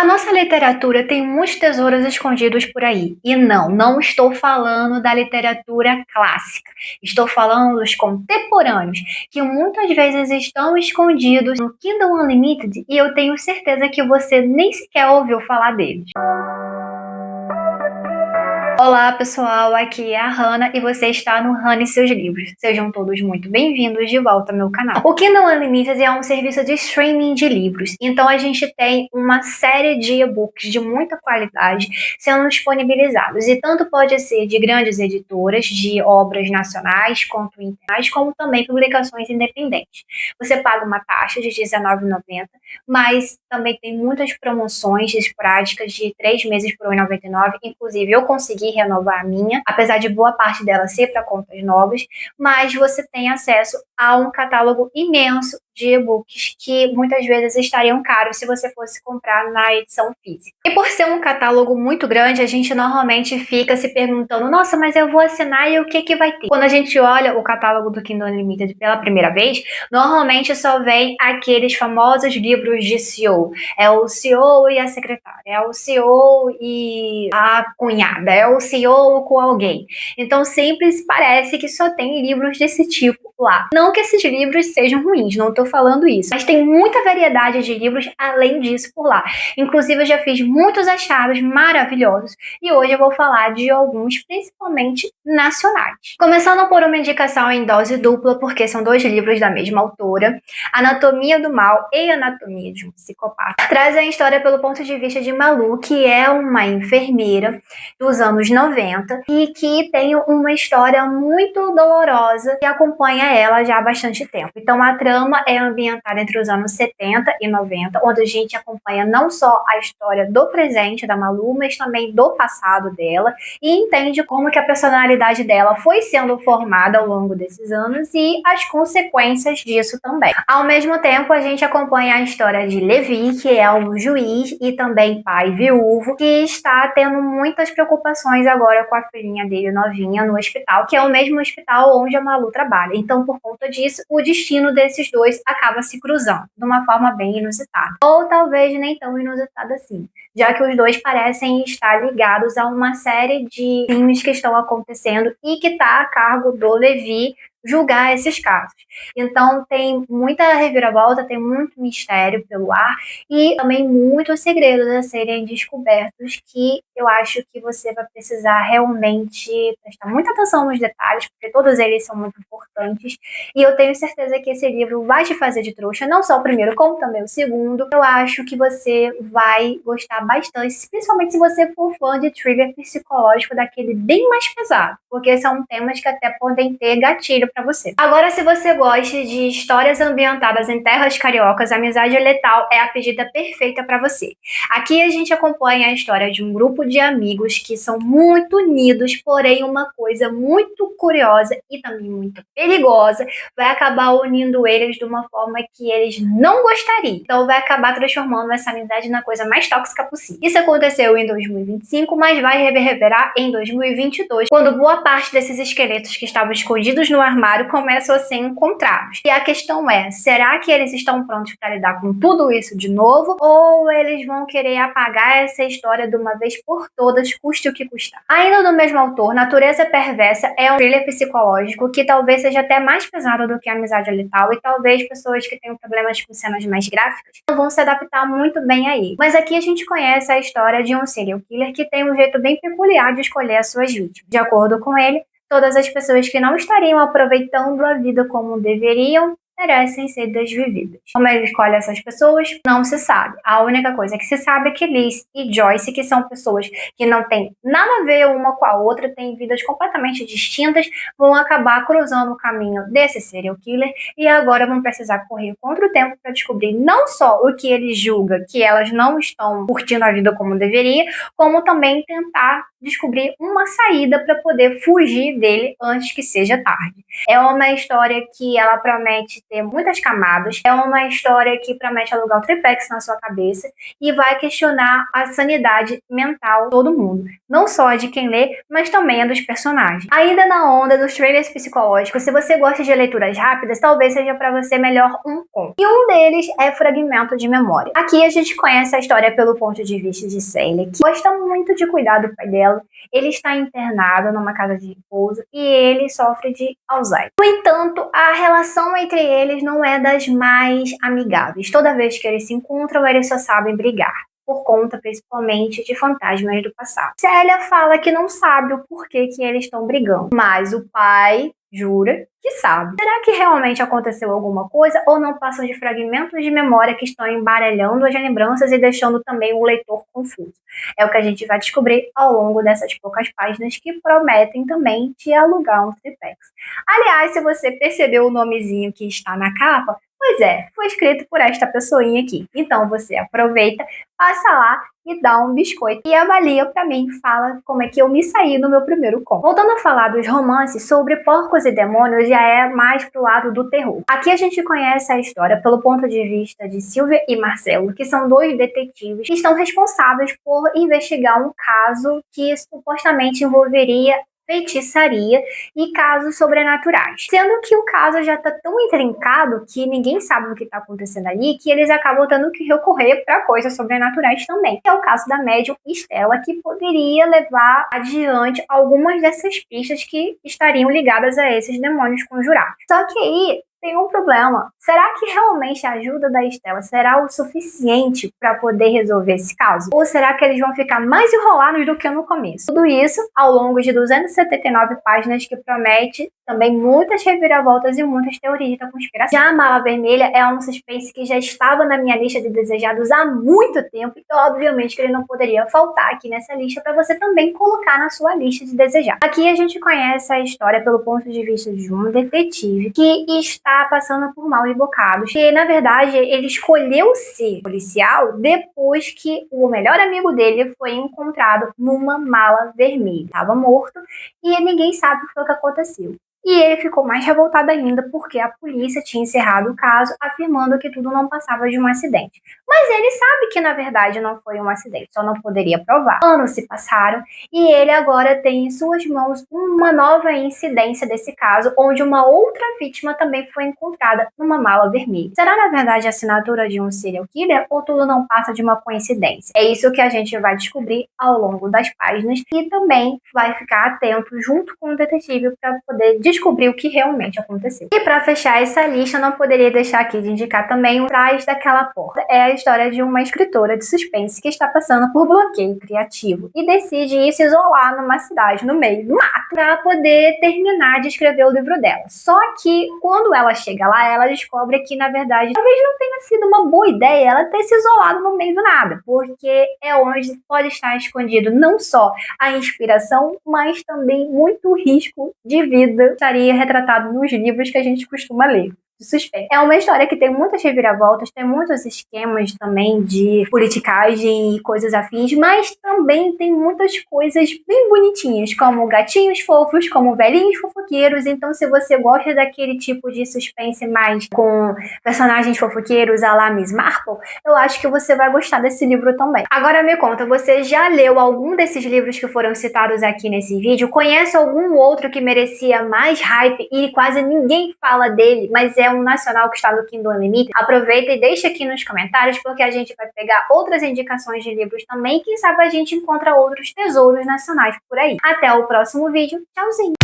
A nossa literatura tem muitos tesouros escondidos por aí. E não estou falando da literatura clássica. Estou falando dos contemporâneos, que muitas vezes estão escondidos no Kindle Unlimited e eu tenho certeza que você nem sequer ouviu falar deles. Olá pessoal, aqui é a Hannah e você está no Hannah e seus livros. Sejam todos muito bem-vindos de volta ao meu canal. O Kindle Unlimited é um serviço de streaming de livros, então a gente tem uma série de e-books de muita qualidade sendo disponibilizados, e tanto pode ser de grandes editoras, de obras nacionais quanto internacionais, como também publicações independentes. Você paga uma taxa de R$19,90, mas também tem muitas promoções esporádicas de 3 meses por R$1,99, inclusive eu consegui renovar a minha, apesar de boa parte dela ser para contas novas, mas você tem acesso a um catálogo imenso de e-books que muitas vezes estariam caros se você fosse comprar na edição física. E por ser um catálogo muito grande, a gente normalmente fica se perguntando, nossa, mas eu vou assinar e o que vai ter? Quando a gente olha o catálogo do Kindle Unlimited pela primeira vez, normalmente só vem aqueles famosos livros de CEO. É o CEO e a secretária, é o CEO e a cunhada, é o CEO com alguém. Então sempre parece que só tem livros desse tipo lá. Não que esses livros sejam ruins, não estou falando isso, mas tem muita variedade de livros além disso por lá. Inclusive eu já fiz muitos achados maravilhosos e hoje eu vou falar de alguns, principalmente nacionais. Começando por uma indicação em dose dupla, porque são dois livros da mesma autora, Anatomia do Mal e Anatomia de um Psicopata. Trazem a história pelo ponto de vista de Malu, que é uma enfermeira dos anos 90 e que tem uma história muito dolorosa que acompanha ela já há bastante tempo. Então a trama é ambientada entre os anos 70 e 90, onde a gente acompanha não só a história do presente da Malu, mas também do passado dela e entende como que a personalidade dela foi sendo formada ao longo desses anos e as consequências disso também. Ao mesmo tempo, a gente acompanha a história de Levi, que é um juiz e também pai viúvo, que está tendo muitas preocupações agora com a filhinha dele novinha no hospital, que é o mesmo hospital onde a Malu trabalha. Então, por conta disso, o destino desses dois acaba se cruzando de uma forma bem inusitada. Ou talvez nem tão inusitada assim, já que os dois parecem estar ligados a uma série de crimes que estão acontecendo e que está a cargo do Levi julgar esses casos. Então tem muita reviravolta, tem muito mistério pelo ar e também muitos segredos a serem descobertos que eu acho que você vai precisar realmente prestar muita atenção nos detalhes, porque todos eles são muito importantes e eu tenho certeza que esse livro vai te fazer de trouxa, não só o primeiro, como também o segundo. Eu acho que você vai gostar bastante, principalmente se você for fã de thriller psicológico daquele bem mais pesado, porque são temas que até podem ter gatilho para você. Agora, se você gosta de histórias ambientadas em terras cariocas, Amizade Letal é a pedida perfeita para você. Aqui a gente acompanha a história de um grupo de amigos que são muito unidos, porém uma coisa muito curiosa e também muito perigosa vai acabar unindo eles de uma forma que eles não gostariam. Então vai acabar transformando essa amizade na coisa mais tóxica possível. Isso aconteceu em 2025, mas vai reverberar em 2022, quando boa parte desses esqueletos que estavam escondidos no armário começam a ser encontrados. E a questão é, será que eles estão prontos para lidar com tudo isso de novo? Ou eles vão querer apagar essa história de uma vez por todas, custe o que custar? Ainda do mesmo autor, Natureza Perversa é um thriller psicológico que talvez seja até mais pesado do que Amizade Letal e talvez pessoas que tenham problemas com cenas mais gráficas não vão se adaptar muito bem a ele. Mas aqui a gente conhece a história de um serial killer que tem um jeito bem peculiar de escolher as suas vítimas. De acordo com ele, todas as pessoas que não estariam aproveitando a vida como deveriam merecem ser desvividas. Como ele escolhe essas pessoas, não se sabe. A única coisa que se sabe é que Liz e Joyce, que são pessoas que não têm nada a ver uma com a outra, têm vidas completamente distintas, vão acabar cruzando o caminho desse serial killer e agora vão precisar correr contra o tempo para descobrir não só o que ele julga que elas não estão curtindo a vida como deveria, como também tentar descobrir uma saída para poder fugir dele antes que seja tarde. É uma história que ela promete ter muitas camadas. É uma história que promete alugar o triplex na sua cabeça e vai questionar a sanidade mental de todo mundo. Não só a de quem lê, mas também a dos personagens. Ainda na onda dos trailers psicológicos, se você gosta de leituras rápidas, talvez seja para você melhor um conto. E um deles é Fragmento de Memória. Aqui a gente conhece a história pelo ponto de vista de Celia, que gosta muito de cuidar do pai dela. Ele está internado numa casa de repouso e ele sofre de Alzheimer. No entanto, a relação entre eles não é das mais amigáveis. Toda vez que eles se encontram, eles só sabem brigar, por conta principalmente de fantasmas do passado. Celia fala que não sabe o porquê que eles estão brigando, mas o pai jura que sabe. Será que realmente aconteceu alguma coisa ou não passam de fragmentos de memória que estão embaralhando as lembranças e deixando também o leitor confuso? É o que a gente vai descobrir ao longo dessas poucas páginas que prometem também te alugar um triplex. Aliás, se você percebeu o nomezinho que está na capa, pois é, foi escrito por esta pessoinha aqui. Então você aproveita, passa lá e dá um biscoito e avalia pra mim, fala como é que eu me saí no meu primeiro conto. Voltando a falar dos romances sobre porcos e demônios, já é mais pro lado do terror. Aqui a gente conhece a história pelo ponto de vista de Silvia e Marcelo, que são dois detetives que estão responsáveis por investigar um caso que supostamente envolveria feitiçaria e casos sobrenaturais. Sendo que o caso já tá tão intrincado que ninguém sabe o que tá acontecendo ali, que eles acabam tendo que recorrer para coisas sobrenaturais também. É o caso da médium Estela, que poderia levar adiante algumas dessas pistas que estariam ligadas a esses demônios conjurados. Só que aí tem um problema. Será que realmente a ajuda da Estela será o suficiente para poder resolver esse caso? Ou será que eles vão ficar mais enrolados do que no começo? Tudo isso ao longo de 279 páginas que promete também muitas reviravoltas e muitas teorias da conspiração. Já a Mala Vermelha é um suspense que já estava na minha lista de desejados há muito tempo e obviamente que ele não poderia faltar aqui nessa lista para você também colocar na sua lista de desejar. Aqui a gente conhece a história pelo ponto de vista de um detetive que está passando por maus bocados. E, na verdade, ele escolheu ser policial depois que o melhor amigo dele foi encontrado numa mala vermelha. Estava morto e ninguém sabe o que foi que aconteceu. E ele ficou mais revoltado ainda porque a polícia tinha encerrado o caso, afirmando que tudo não passava de um acidente. Mas ele sabe que, na verdade, não foi um acidente, só não poderia provar. Anos se passaram e ele agora tem em suas mãos uma nova incidência desse caso, onde uma outra vítima também foi encontrada numa mala vermelha. Será, na verdade, a assinatura de um serial killer ou tudo não passa de uma coincidência? É isso que a gente vai descobrir ao longo das páginas e também vai ficar atento junto com o detetive para poder descobrir o que realmente aconteceu. E para fechar essa lista, não poderia deixar aqui de indicar também o Trás daquela Porta. É a história de uma escritora de suspense que está passando por bloqueio criativo e decide ir se isolar numa cidade no meio do mato para poder terminar de escrever o livro dela. Só que quando ela chega lá, ela descobre que, na verdade, talvez não tenha sido uma boa ideia ela ter se isolado no meio do nada, porque é onde pode estar escondido não só a inspiração, mas também muito risco de vida estaria retratado nos livros que a gente costuma ler. Suspeito. É uma história que tem muitas reviravoltas, tem muitos esquemas também de politicagem e coisas afins, mas também tem muitas coisas bem bonitinhas, como gatinhos fofos, como velhinhos fofoqueiros. Então, se você gosta daquele tipo de suspense mais com personagens fofoqueiros à la Miss Marple, eu acho que você vai gostar desse livro também. Agora me conta, você já leu algum desses livros que foram citados aqui nesse vídeo? Conhece algum outro que merecia mais hype e quase ninguém fala dele, mas é um nacional que está no Kindle Unlimited? Aproveita e deixa aqui nos comentários, porque a gente vai pegar outras indicações de livros também. Quem sabe a gente encontra outros tesouros nacionais por aí. Até o próximo vídeo. Tchauzinho!